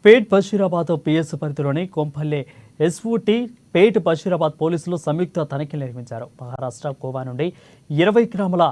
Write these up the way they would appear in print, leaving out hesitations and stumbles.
పేట్ Basheerabad PS పరిధిలోని కొంపల్లె SOT పేట్ బషీరాబాద్ పోలీసులు సంయుక్త తనిఖీలు నిర్వహించారు. మహారాష్ట్ర గోవా నుండి 20 గ్రాముల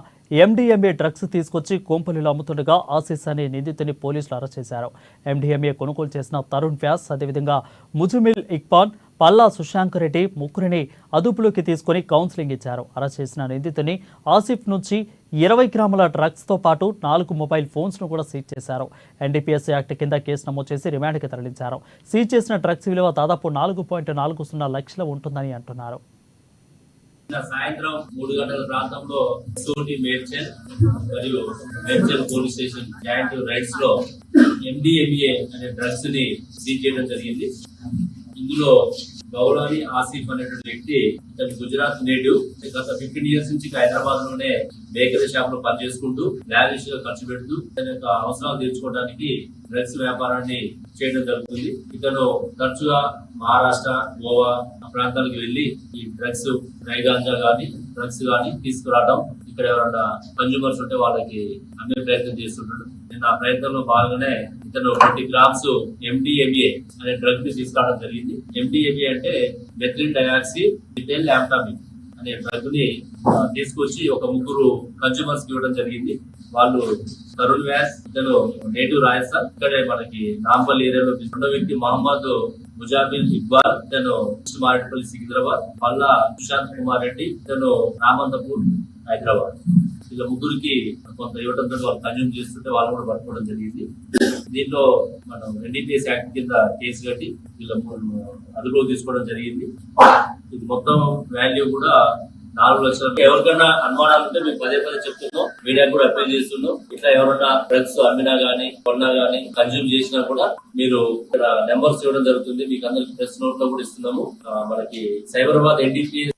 ఎండిఎంఏ డ్రగ్స్ తీసుకొచ్చి కొంపల్లిలో అమ్ముతుండగా ఆశీస్ అనే నిందితుని పోలీసులు అరెస్ట్ చేశారు. ఎండిఎంఏ కొనుగోలు చేసిన తరుణ్ వ్యాస్, అదేవిధంగా ముజుమిల్ ఇక్బాన్, పల్లా సుశాంక్ రెడ్డి ముగ్గురిని అదుపులోకి తీసుకుని కౌన్సిలింగ్ ఇచ్చారు. అరెస్ట్ చేసిన నిందితుని ఆసిఫ్ నుంచి 20 గ్రాముల డ్రగ్స్ తో పాటు 4 మొబైల్ ఫోన్స్ ను కూడా సీజ్ చేశారు. ఎన్డీపీఎస్ యాక్ట్ కింద కేసు నమోదు చేసి రిమాండ్కి తరలించారు. సీజ్ చేసిన డ్రగ్స్ విలువ దాదాపు 4.40 లక్షలు ఉంటుందని అంటున్నారు. సాయంత్రం 3 గంటల ప్రాంతంలో ఎస్ఓటి మేడ్చల్ మరియు Medchal police station joint rights లో ఎండిఎంఏ అనే డ్రగ్స్ ని సీజ్ చేయడం జరిగింది. ఇందులో గౌలాని ఆసిఫ్ అనేటువంటి వ్యక్తి ఇతను గుజరాత్ నేటివ్. గత 15 ఇయర్స్ నుంచి హైదరాబాద్ లోనే బేకరీ షాప్ లో పనిచేసుకుంటూ లావిష్ గా ఖర్చు పెడుతూ తన యొక్క అవసరాలు తీర్చుకోవడానికి డ్రగ్స్ వ్యాపారాన్ని చేయడం జరుగుతుంది. ఇతను తరచుగా మహారాష్ట్ర, గోవా ప్రాంతాలకు వెళ్లి ఈ డ్రగ్స్, డ్రైగాంజా గానీ డ్రగ్స్ గానీ తీసుకురావడం, ఇక్కడ ఎవరైనా కన్జ్యూమర్స్ ఉంటే వాళ్ళకి అమ్మే ప్రయత్నం చేస్తుంటాడు. నేను ఆ ప్రయత్నంలో భాగంగానే ఇతను 20 గ్రామ్స్ ఎండిఎంఏ అనే డ్రగ్ ని తీసుకురావడం జరిగింది. ఎండిఎంఏ అంటే మెథిలిన్ డయాక్సీ మిథైల్ యాంఫెటమిన్ అనే డ్రగ్ ని తీసుకొచ్చి ఒక ముగ్గురు కన్జ్యూమర్స్ కి ఇవ్వడం జరిగింది. వాళ్ళు తరుణ్ వ్యాస్, ఇతను నేటివ్ రాజస్థాన్, ఇక్కడే మనకి నాంపల్లి ఏరియాలో. రెండో వ్యక్తి మహమ్మద్ ముజాబిల్ ఇక్బాల్, ఇతను మారేడుపల్లి సికింద్రాబాద్. పల్లా సుశాంత్ కుమార్ రెడ్డి, ఇతను రామంతపూర్ హైదరాబాద్. ఇలా ముగ్గురికి కొంత ఇవ్వడంతో వాళ్ళు కన్జ్యూమ్ చేస్తుంటే వాళ్ళు కూడా పట్టుకోవడం జరిగింది. దీంట్లో మనం ఎన్డీపీఎస్ యాక్ట్ కింద కేసు కట్టి వీళ్ళ అదుపులో తీసుకోవడం జరిగింది. ఇది మొత్తం వాల్యూ కూడా 4 లక్షలు. ఎవరికైనా అనుమానాలు ఉంటే మేము పదే చెప్తున్నాం, మీడియా కూడా అప్లై చేస్తున్నాం. ఇట్లా ఎవరైనా డ్రగ్స్ అమ్మినా గానీ, కొన్నా గానీ, కన్జ్యూమ్ చేసినా కూడా మీరు ఇక్కడ నెంబర్స్ ఇవ్వడం జరుగుతుంది. మీకు అందరికి ప్రెస్ నోట్ లో కూడా ఇస్తున్నాము. మనకి సైబరాబాద్ ఎన్డీపీఎస్